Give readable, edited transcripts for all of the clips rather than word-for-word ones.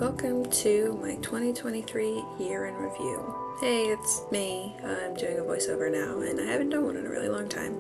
Welcome to my 2023 year in review. Hey, it's me. I'm doing a voiceover now, and I haven't done one in a really long time.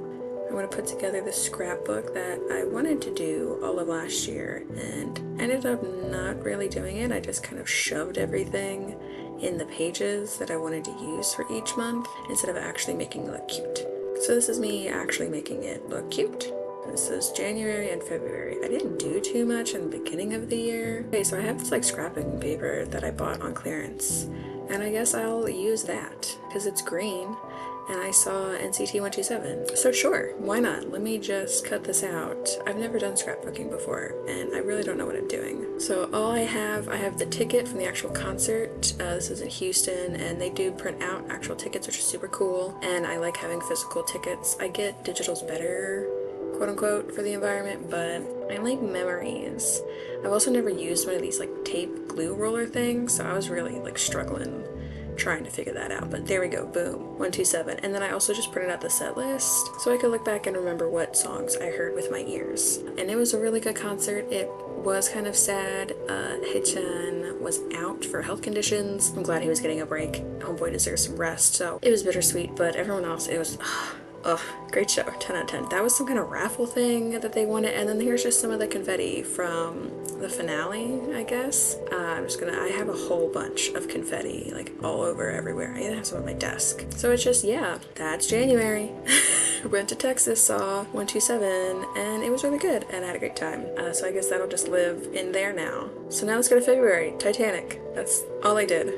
I want to put together this scrapbook that I wanted to do all of last year, and ended up not really doing it. I just kind of shoved everything in the pages that I wanted to use for each month, instead of actually making it look cute. So this is me actually making it look cute. This is January and February. I didn't do too much in the beginning of the year. Okay, so I have this like scrapbooking paper that I bought on clearance, and I guess I'll use that because it's green and I saw NCT 127. So sure, why not? Let me just cut this out. I've never done scrapbooking before and I really don't know what I'm doing. So all I have the ticket from the actual concert. This is in Houston, and they do print out actual tickets, which is super cool, and I like having physical tickets. I get digital's better, quote unquote, for the environment, but I like memories. I've also never used one of these like tape glue roller things, so I was really like struggling trying to figure that out, but there we go, boom, 127. And then I also just printed out the set list so I could look back and remember what songs I heard with my ears. And it was a really good concert. It was kind of sad. Haechan was out for health conditions. I'm glad he was getting a break. Homeboy deserves some rest, so it was bittersweet, but everyone else, it was great show, 10 out of 10. That was some kind of raffle thing that they wanted, and then here's just some of the confetti from the finale, I guess. I have a whole bunch of confetti, like all over everywhere. I even have some at my desk. So it's just, yeah, that's January. Went to Texas, saw 127, and it was really good, and I had a great time. So I guess that'll just live in there now. So now let's go to February, Titanic. That's all I did.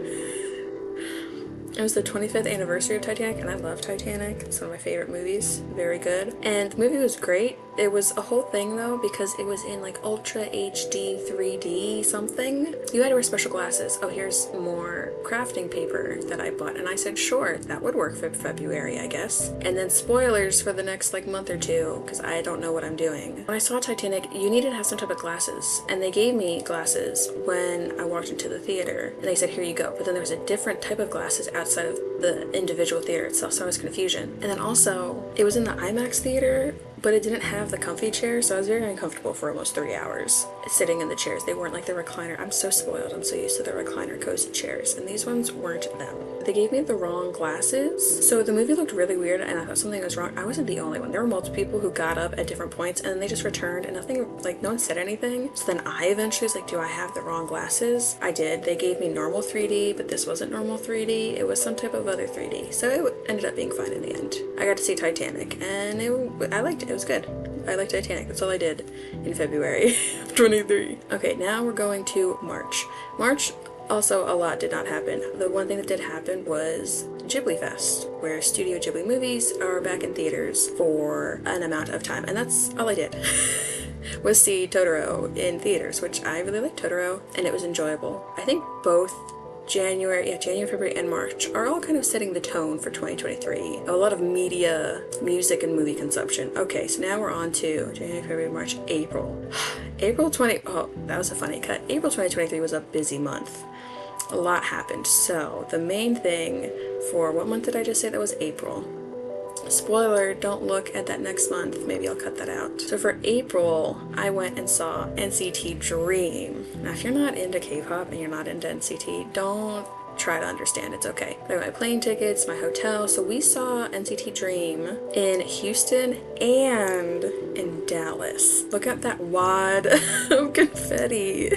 It was the 25th anniversary of Titanic, and I love Titanic. It's one of my favorite movies. Very good. And the movie was great. It was a whole thing though, because it was in like Ultra HD 3D something. You had to wear special glasses. Oh, here's more crafting paper that I bought, and I said sure, that would work for February, I guess. And then spoilers for the next like month or two, because I don't know what I'm doing. When I saw Titanic, you needed to have some type of glasses, and they gave me glasses when I walked into the theater, and they said here you go. But then there was a different type of glasses outside of the individual theater itself, so I was confusion. And then also, it was in the IMAX theater, but it didn't have the comfy chairs, so I was very uncomfortable for almost 3 hours sitting in the chairs. They weren't like the recliner. I'm so spoiled. I'm so used to the recliner cozy chairs, and these ones weren't them. They gave me the wrong glasses, so the movie looked really weird, and I thought something was wrong. I wasn't the only one. There were multiple people who got up at different points, and then they just returned, and nothing, like no one said anything. So then I eventually was like, do I have the wrong glasses? I did. They gave me normal 3D, but this wasn't normal 3D. It was some type of other 3D, so it ended up being fine in the end. I got to see Titanic, and I liked it. It was good. I liked Titanic. That's all I did in February of 23. Okay, now we're going to March. March, also a lot did not happen. The one thing that did happen was Ghibli Fest, where Studio Ghibli movies are back in theaters for an amount of time, and that's all I did. Was see Totoro in theaters, which I really liked Totoro, and it was enjoyable. I think both January, February, and March are all kind of setting the tone for 2023. A lot of media, music, and movie consumption. Okay, so now we're on to January, February, March, April. Oh, that was a funny cut. April 2023 was a busy month. A lot happened. So the main thing for, what month did I just say that was? April. Spoiler, don't look at that next month. Maybe I'll cut that out. So for April, I went and saw NCT Dream. Now, if you're not into K-pop and you're not into NCT, don't try to understand. It's okay. I got my plane tickets, my hotel. So we saw NCT Dream in Houston and in Dallas. Look at that wad of confetti.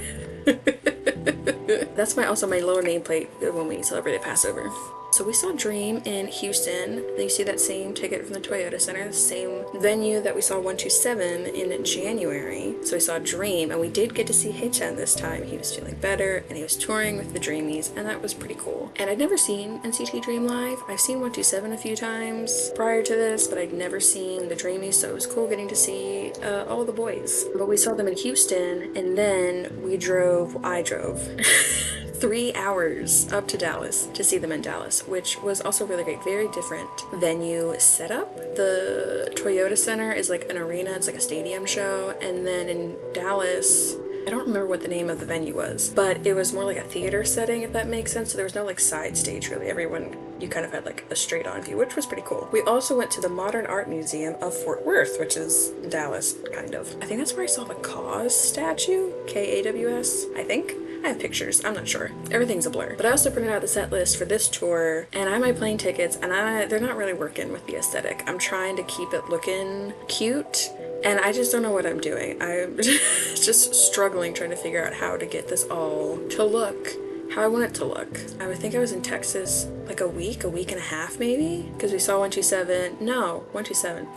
That's also my lower nameplate when we celebrated Passover. So we saw Dream in Houston. You see that same ticket from the Toyota Center, the same venue that we saw 127 in January. So we saw Dream, and we did get to see Haechan this time. He was feeling better, and he was touring with the Dreamies, and that was pretty cool. And I'd never seen NCT Dream live. I've seen 127 a few times prior to this, but I'd never seen the Dreamies, so it was cool getting to see all the boys. But we saw them in Houston, and then I drove 3 hours up to Dallas to see them in Dallas, which was also really great. Very different venue setup. The Toyota Center is like an arena, it's like a stadium show, and then in Dallas, I don't remember what the name of the venue was, but it was more like a theater setting, if that makes sense. So there was no like side stage really. You kind of had like a straight on view, which was pretty cool. We also went to the Modern Art Museum of Fort Worth, which is Dallas, kind of. I think that's where I saw the KAWS statue, Kaws, I think. I have pictures, I'm not sure. Everything's a blur. But I also printed out the set list for this tour, and I have my plane tickets, and they're not really working with the aesthetic. I'm trying to keep it looking cute, and I just don't know what I'm doing. I'm just struggling trying to figure out how to get this all to look how I want it to look. I would think I was in Texas like a week and a half maybe, because we saw 127, no, 127.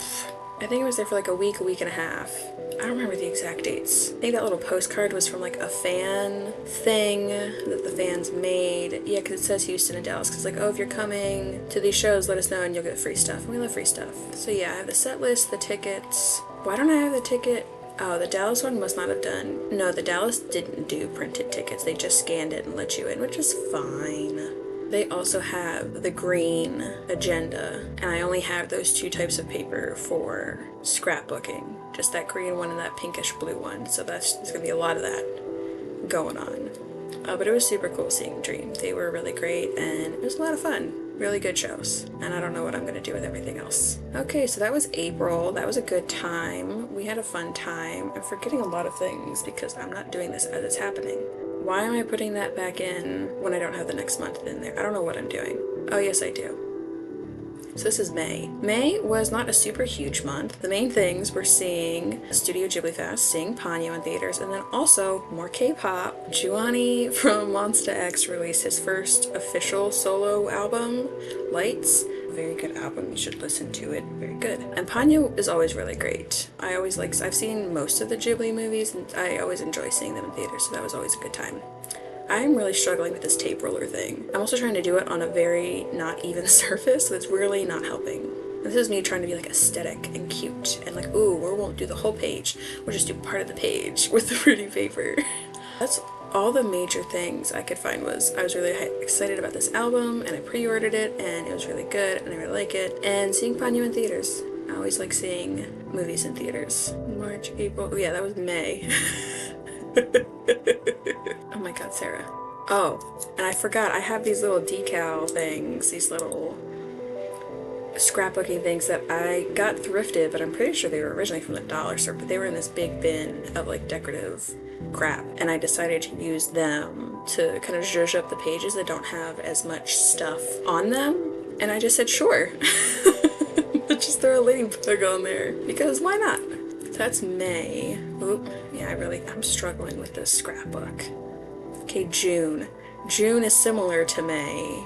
I think I was there for like a week and a half. I don't remember the exact dates. I think that little postcard was from like a fan thing that the fans made. Yeah, because it says Houston and Dallas, because like, oh, if you're coming to these shows, let us know and you'll get free stuff. And we love free stuff. So yeah, I have the set list, the tickets. Why don't I have the ticket? Oh, the Dallas one must not have done. No, the Dallas didn't do printed tickets. They just scanned it and let you in, which is fine. They also have the green agenda, and I only have those two types of paper for scrapbooking. Just that green one and that pinkish blue one. So there's gonna be a lot of that going on. But it was super cool seeing Dream. They were really great, and it was a lot of fun. Really good shows, and I don't know what I'm gonna do with everything else. Okay, so that was April. That was a good time. We had a fun time. I'm forgetting a lot of things because I'm not doing this as it's happening. Why am I putting that back in when I don't have the next month in there? I don't know what I'm doing. Oh, yes, I do. So this is May. May was not a super huge month. The main things were seeing Studio Ghibli Fest, seeing Ponyo in theaters, and then also more K-pop. Giovanni from Monsta X released his first official solo album, Lights. Very good album, you should listen to it, very good. And Ponyo is always really great. I've seen most of the Ghibli movies, and I always enjoy seeing them in theaters, so that was always a good time. I'm really struggling with this tape roller thing. I'm also trying to do it on a very not even surface, so it's really not helping. This is me trying to be like aesthetic and cute and like, ooh, we won't do the whole page. We'll just do part of the page with the pretty paper. That's all the major things I could find. Was I was really excited about this album, and I pre-ordered it, and it was really good, and I really like it. And seeing Ponyo in theaters. I always like seeing movies in theaters. March, April, oh yeah, that was May. Oh my god, Sarah. Oh, and I forgot, I have these little decal things, these little scrapbooking things that I got thrifted, but I'm pretty sure they were originally from the dollar store, but they were in this big bin of like decorative crap, and I decided to use them to kind of zhuzh up the pages that don't have as much stuff on them, and I just said sure. Let's just throw a ladybug on there, because why not? So that's May. Oop, yeah, I'm struggling with this scrapbook. Okay, June. June is similar to May.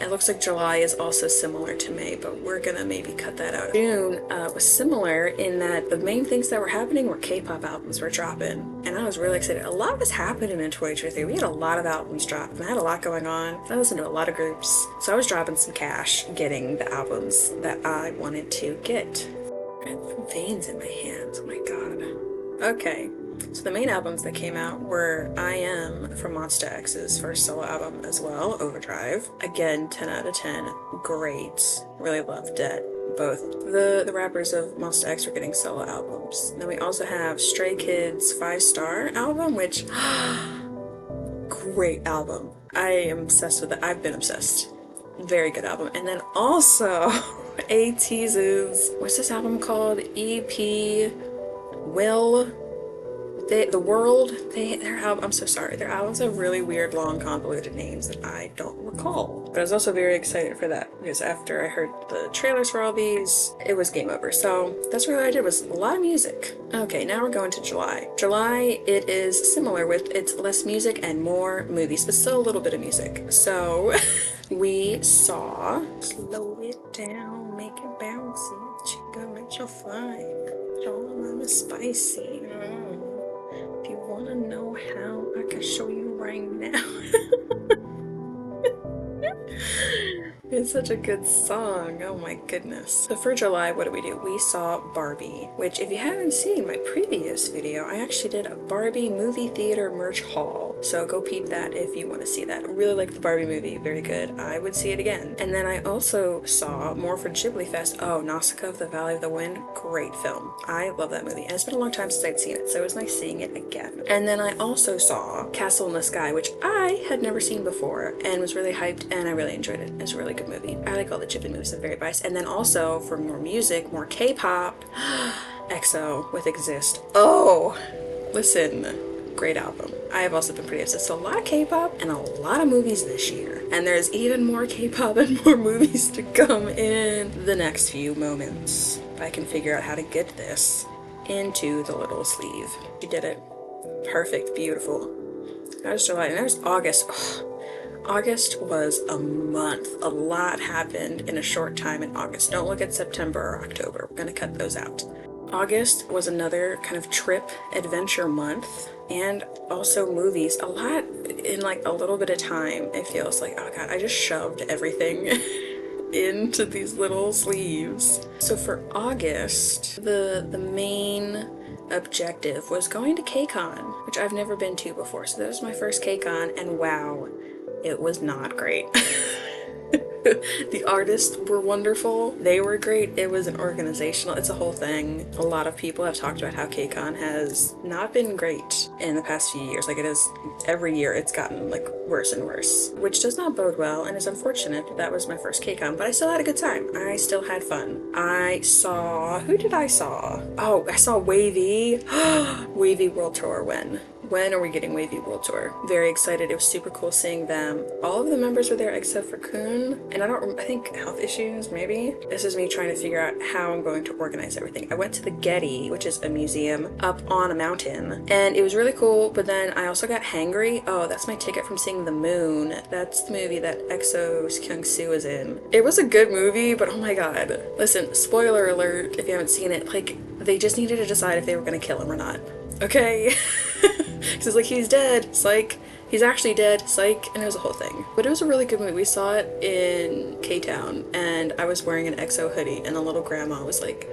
It looks like July is also similar to May, but we're gonna maybe cut that out. June was similar in that the main things that were happening were K-pop albums were dropping, and I was really excited. A lot was happening in 2023. We had a lot of albums drop, and I had a lot going on. I listened to a lot of groups, so I was dropping some cash getting the albums that I wanted to get. I have veins in my hands, oh my god. Okay. So the main albums that came out were I Am from Monsta X's first solo album as well, Overdrive. Again, 10 out of 10, great. Really loved it. Both the rappers of Monsta X were getting solo albums. Then we also have Stray Kids' 5-Star album, which, great album. I am obsessed with it. I've been obsessed. Very good album. And then also, ATEEZ's, what's this album called? EP Will... The World, their album, I'm so sorry, their albums have really weird, long, convoluted names that I don't recall. But I was also very excited for that, because after I heard the trailers for all these, it was game over. So that's what I did, was a lot of music. Okay, now we're going to July. July, it is similar with, it's less music and more movies, but still a little bit of music. So we saw, slow it down, make it bouncy, chicken makes you fine, all spicy. If you want to know how, I can show you right now. It's such a good song, oh my goodness. So for July, what did we do? We saw Barbie, which if you haven't seen my previous video, I actually did a Barbie movie theater merch haul. So go peep that if you want to see that. I really like the Barbie movie, very good. I would see it again. And then I also saw more for Ghibli Fest. Oh, Nausicaa of the Valley of the Wind, great film. I love that movie, and it's been a long time since I'd seen it, so it was nice seeing it again. And then I also saw Castle in the Sky, which I had never seen before, and was really hyped, and I really enjoyed it. It's a really good movie. I like all the Ghibli movies, I'm very biased. And then also, for more music, more K-pop, EXO with Exist. Oh, listen, great album. I have also been pretty obsessed. So a lot of K-pop and a lot of movies this year. And there's even more K-pop and more movies to come in the next few moments. If I can figure out how to get this into the little sleeve. You did it. Perfect. Beautiful. That was July. And there's August. Ugh. August was a month. A lot happened in a short time in August. Don't look at September or October. We're gonna cut those out. August was another kind of trip adventure month, and also movies. A lot in like a little bit of time. It feels like, oh god, I just shoved everything into these little sleeves. So for August, the main objective was going to KCON, which I've never been to before. So that was my first KCON, and wow, it was not great. The artists were wonderful. They were great. It was an organizational, it's a whole thing. A lot of people have talked about how KCON has not been great in the past few years. Like it is, every year it's gotten like worse and worse, which does not bode well and is unfortunate. That was my first KCON, but I still had a good time. I still had fun. I saw, who did I saw? Oh, I saw Wavy. Wavy World Tour when are we getting Wavy World Tour? Very excited. It was super cool seeing them. All of the members were there except for Kun. And I think health issues, maybe? This is me trying to figure out how I'm going to organize everything. I went to the Getty, which is a museum up on a mountain. And it was really cool, but then I also got hangry. Oh, that's my ticket from seeing The Moon. That's the movie that EXO's Kyung-soo is in. It was a good movie, but oh my god. Listen, spoiler alert if you haven't seen it. Like, they just needed to decide if they were gonna kill him or not. Okay? Because it's like, he's dead, psych. He's actually dead, psych. And it was a whole thing. But it was a really good movie. We saw it in K-Town, and I was wearing an EXO hoodie, and a little grandma was like,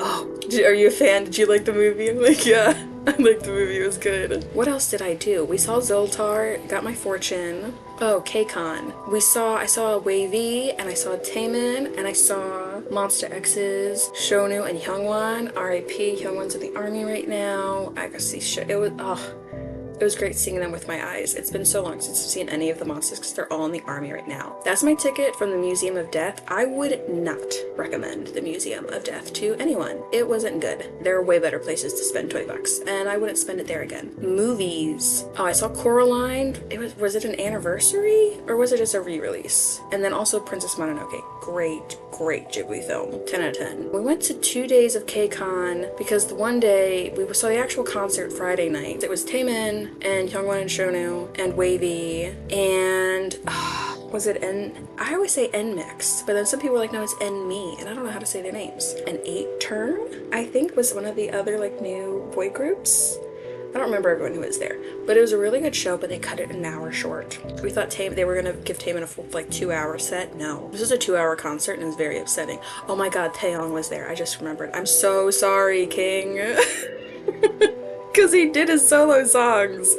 oh, are you a fan? Did you like the movie? I'm like, yeah, I liked the movie, it was good. What else did I do? We saw Zoltar, got my fortune. Oh, K-Con. I saw Wavy, and I saw Taemin, and I saw Monster X's Shonu and Hyungwon. R.I.P. Hyungwon's in the army right now. I got to see shit. It was great seeing them with my eyes. It's been so long since I've seen any of the monsters because they're all in the army right now. That's my ticket from the Museum of Death. I would not recommend the Museum of Death to anyone. It wasn't good. There are way better places to spend 20 bucks, and I wouldn't spend it there again. Movies. Oh, I saw Coraline. Was it an anniversary or was it just a re-release? And then also Princess Mononoke. Great Ghibli film. 10 out of 10. We went to 2 days of K-Con because the one day we saw the actual concert Friday night. It was Taemin and Hyungwon and Shonu and Wavy and was it I always say NMIX, but then some people were like, no, it's NME, and I don't know how to say their names. And 8 Turn, I think, was one of the other like new boy groups. I don't remember everyone who was there, but it was a really good show, but they cut it an hour short. We thought they were gonna give Taemin a full like 2-hour set. No, this was a 2-hour concert, and it was very upsetting. Oh my god, Taeyong was there. I just remembered. I'm so sorry, King. Because he did his solo songs.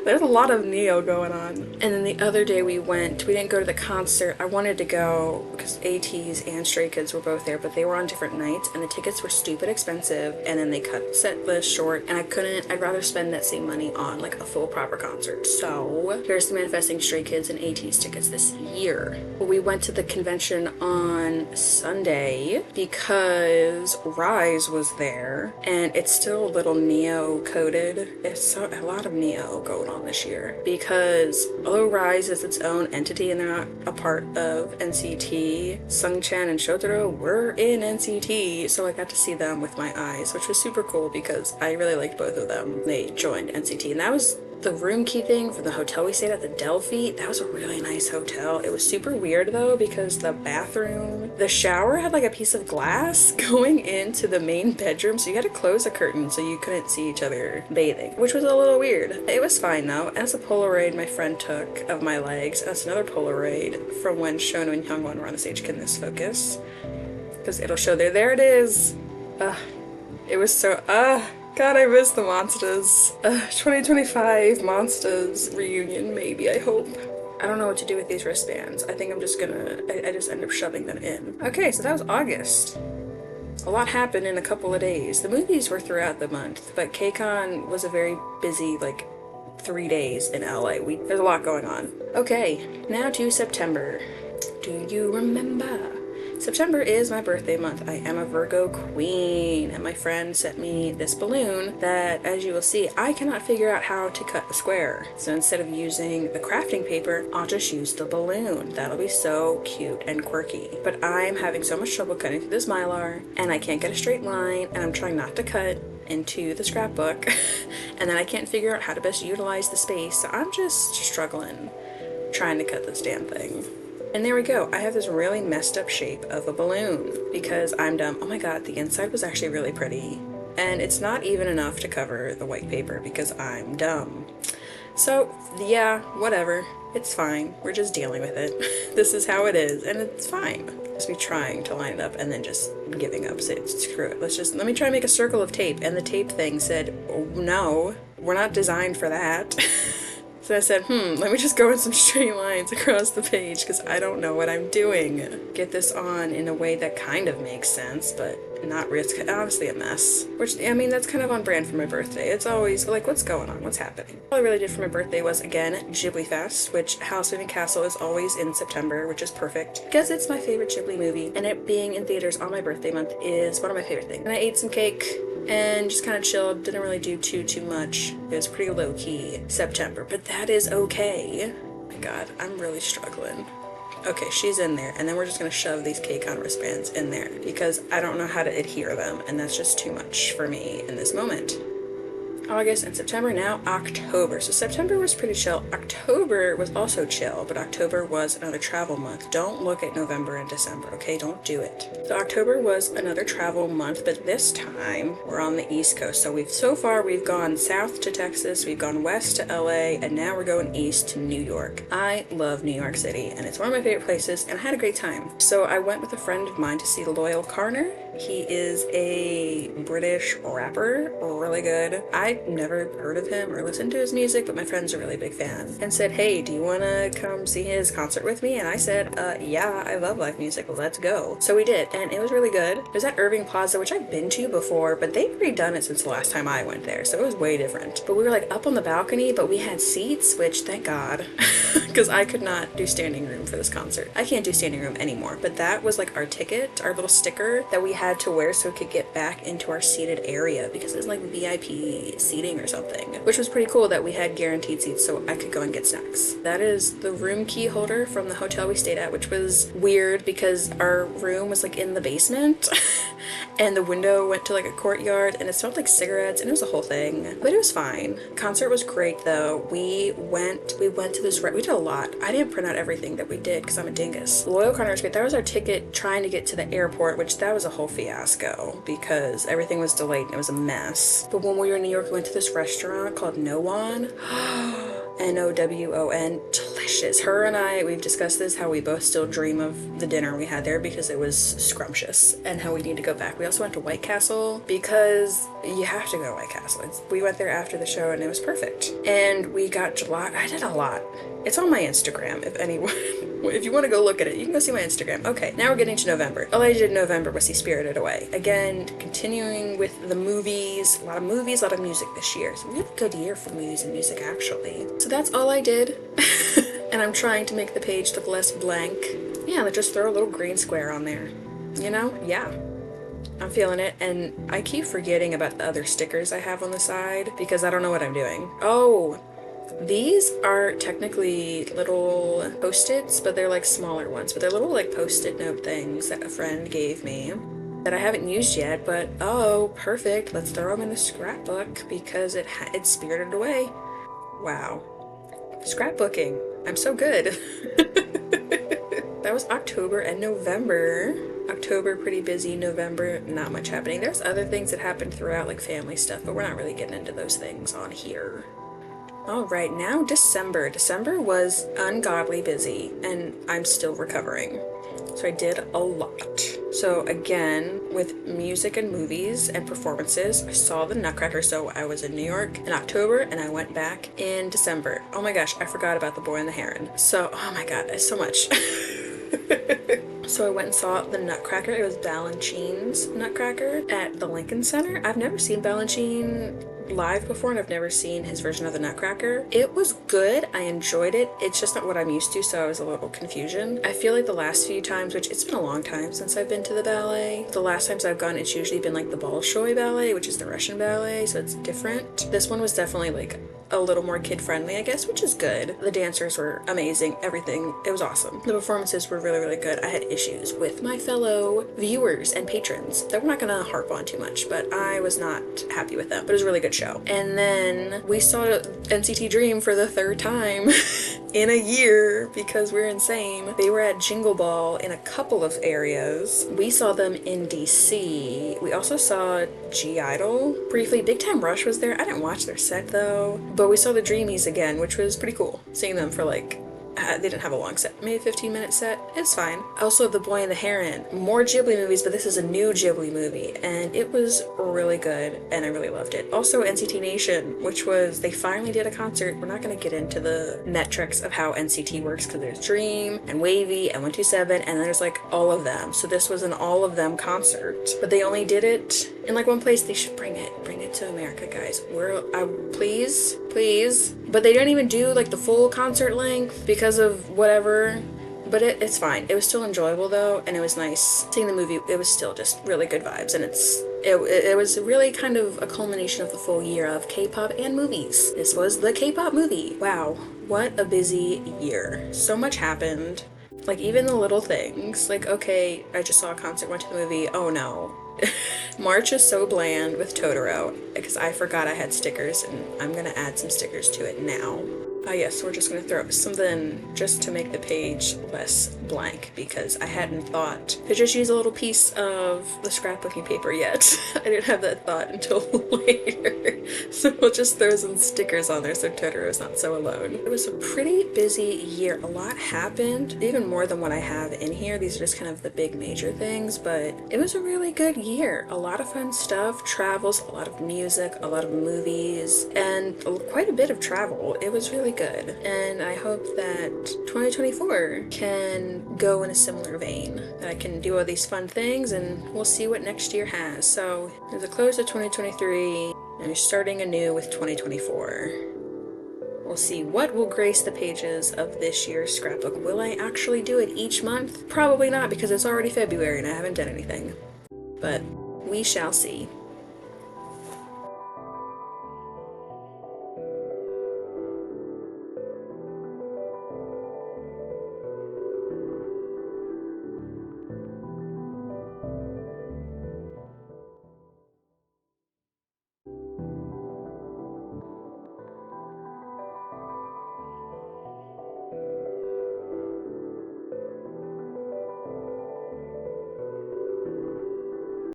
There's a lot of Neo going on. And then the other day we didn't go to the concert. I wanted to go because ATEEZ and Stray Kids were both there, but they were on different nights and the tickets were stupid expensive, and then they cut set list short, and I'd rather spend that same money on like a full proper concert. So here's the Manifesting Stray Kids and ATEEZ tickets this year. We went to the convention on Sunday because Rise was there, and it's still a little Neo coded. It's a lot of Neo going on this year because although Rise is its own entity and they're not a part of NCT, Sungchan and Shotaro were in NCT, so I got to see them with my eyes, which was super cool because I really liked both of them. They joined NCT, and that was the room keeping for the hotel we stayed at, the Delphi. That was a really nice hotel. It was super weird though because the shower had like a piece of glass going into the main bedroom, so you had to close a curtain so you couldn't see each other bathing, which was a little weird. It was fine though. And that's a Polaroid my friend took of my legs. That's another Polaroid from when Shonu and Hyungwon were on the stage. Can this focus? Because it'll show there it is. It was so God, I miss the Monsters. 2025 Monsters reunion, maybe, I hope. I don't know what to do with these wristbands. I think I'm just gonna, I just end up shoving them in. Okay, so that was August. A lot happened in a couple of days. The movies were throughout the month, but KCON was a very busy, like, 3 days in LA. There's a lot going on. Okay, now to September. Do you remember September is my birthday month. I am a Virgo queen, and my friend sent me this balloon that, as you will see, I cannot figure out how to cut the square. So instead of using the crafting paper, I'll just use the balloon. That'll be so cute and quirky. But I'm having so much trouble cutting through this Mylar, and I can't get a straight line, and I'm trying not to cut into the scrapbook, and then I can't figure out how to best utilize the space, so I'm just struggling trying to cut this damn thing. And there we go. I have this really messed up shape of a balloon because I'm dumb. Oh my god, the inside was actually really pretty. And it's not even enough to cover the white paper because I'm dumb. So yeah, whatever. It's fine. We're just dealing with it. This is how it is, and it's fine. Just me trying to line it up and then just giving up. Say, screw it. Let me try to make a circle of tape. And the tape thing said, oh, no, we're not designed for that. So I said, let me just go in some straight lines across the page because I don't know what I'm doing. Get this on in a way that kind of makes sense, but not really. It's honestly a mess. Which, I mean, that's kind of on brand for my birthday. It's always like, what's going on? What's happening? All I really did for my birthday was, again, Ghibli Fest, which House Moving Castle is always in September, which is perfect because it's my favorite Ghibli movie, and it being in theaters on my birthday month is one of my favorite things. And I ate some cake and just kind of chilled, didn't really do too much. It was pretty low-key September, but that is okay. Oh my god, I'm really struggling. Okay, she's in there, and then we're just gonna shove these K-Con wristbands in there because I don't know how to adhere them, and that's just too much for me in this moment. August and September, now October. So September was pretty chill. October was also chill, but October was another travel month. Don't look at November and December, okay? Don't do it. So October was another travel month, but this time we're on the East Coast. So far we've gone south to Texas, we've gone west to LA, and now we're going east to New York. I love New York City, and it's one of my favorite places, and I had a great time. So I went with a friend of mine to see Loyal Carner. He is a British rapper, really good. I'd never heard of him or listened to his music, but my friend's a really big fan and said, hey, do you want to come see his concert with me? And I said, yeah, I love live music, let's go. So we did, and it was really good. There's that Irving Plaza, which I've been to before, but they've redone it since the last time I went there, so it was way different. But we were like up on the balcony, but we had seats, which thank God, because I could not do standing room for this concert. I can't do standing room anymore, but that was like our ticket, our little sticker that we had to wear so we could get back into our seated area because it was like VIP seating or something, which was pretty cool that we had guaranteed seats so I could go and get snacks. That is the room key holder from the hotel we stayed at, which was weird because our room was like in the basement and the window went to like a courtyard and it smelled like cigarettes and it was a whole thing, but it was fine. Concert was great though. We went to this, we did a lot. I didn't print out everything that we did because I'm a dingus. Loyal Carner was great. That was our ticket trying to get to the airport, which that was a whole fiasco because everything was delayed and it was a mess. But when we were in New York, we went to this restaurant called Nowon. Nowon, delicious. Her and I, we've discussed this, how we both still dream of the dinner we had there because it was scrumptious and how we need to go back. We also went to White Castle because you have to go to White Castle. We went there after the show and it was perfect. And we got gelato. I did a lot. It's on my Instagram if anyone, if you want to go look at it, you can go see my Instagram. Okay, now we're getting to November. All I did in November was see Spirited Away. Again, continuing with the movies, a lot of music this year. It's a really good year for movies and music actually. So that's all I did. And I'm trying to make the page look less blank. Yeah, let's just throw a little green square on there. You know? Yeah. I'm feeling it, and I keep forgetting about the other stickers I have on the side because I don't know what I'm doing. Oh, these are technically little Post-its, but they're like smaller ones, but they're little like Post-it note things that a friend gave me that I haven't used yet, but oh, perfect. Let's throw them in the scrapbook because it's Spirited Away. Wow. Scrapbooking. I'm so good. That was October and November. October, pretty busy. November, not much happening. There's other things that happened throughout, like family stuff, but we're not really getting into those things on here. All right, now December. December was ungodly busy, and I'm still recovering. So I did a lot. So again, with music and movies and performances, I saw the Nutcracker. So I was in New York in October and I went back in December. Oh my gosh, I forgot about The Boy and the Heron. So, oh my god, it's so much. So I went and saw the Nutcracker. It was Balanchine's Nutcracker at the Lincoln Center. I've never seen Balanchine live before and I've never seen his version of the Nutcracker. It was good. I enjoyed it. It's just not what I'm used to, so I was a little confusion. I feel like the last few times, which it's been a long time since I've been to the ballet, the last times I've gone, it's usually been like the Bolshoi ballet, which is the Russian ballet, so it's different. This one was definitely like a little more kid-friendly, I guess, which is good. The dancers were amazing, everything. It was awesome. The performances were really, really good. I had issues with my fellow viewers and patrons that we're not gonna harp on too much, but I was not happy with them. But it was a really good show. And then we saw NCT Dream for the third time in a year because we're insane. They were at Jingle Ball in a couple of areas. We saw them in DC. We also saw G-Idol briefly. Big Time Rush was there. I didn't watch their set though. But we saw the Dreamies again, which was pretty cool. Seeing them for like, they didn't have a long set, maybe a 15-minute set. It's fine. Also, The Boy and the Heron. More Ghibli movies, but this is a new Ghibli movie, and it was really good, and I really loved it. Also, NCT Nation, which was, they finally did a concert. We're not going to get into the metrics of how NCT works, because there's Dream, and Wavy, and 127, and there's like all of them. So this was an all of them concert, but they only did it in like one place. They should bring it to America, guys. Please. But they didn't even do like the full concert length because of whatever. But it's fine. It was still enjoyable though, and it was nice seeing the movie. It was still just really good vibes, and it was really kind of a culmination of the full year of K-pop and movies. This was the K-pop movie. Wow, what a busy year. So much happened. Like even the little things. Like, okay, I just saw a concert, went to the movie. Oh no. March is so bland with Totoro because I forgot I had stickers, and I'm gonna add some stickers to it now. Yes, we're just gonna throw something just to make the page less blank because I hadn't thought to just use a little piece of the scrapbooking paper yet. I didn't have that thought until later. So we'll just throw some stickers on there so Totoro's not so alone. It was a pretty busy year. A lot happened, even more than what I have in here. These are just kind of the big major things, but it was a really good year. A lot of fun stuff, travels, a lot of music, a lot of movies, and quite a bit of travel. It was really good, and I hope that 2024 can go in a similar vein, that I can do all these fun things, and we'll see what next year has. So there's a close to 2023 and you're starting anew with 2024. We'll see what will grace the pages of this year's scrapbook. Will I actually do it each month? Probably not, because it's already February and I haven't done anything, but we shall see.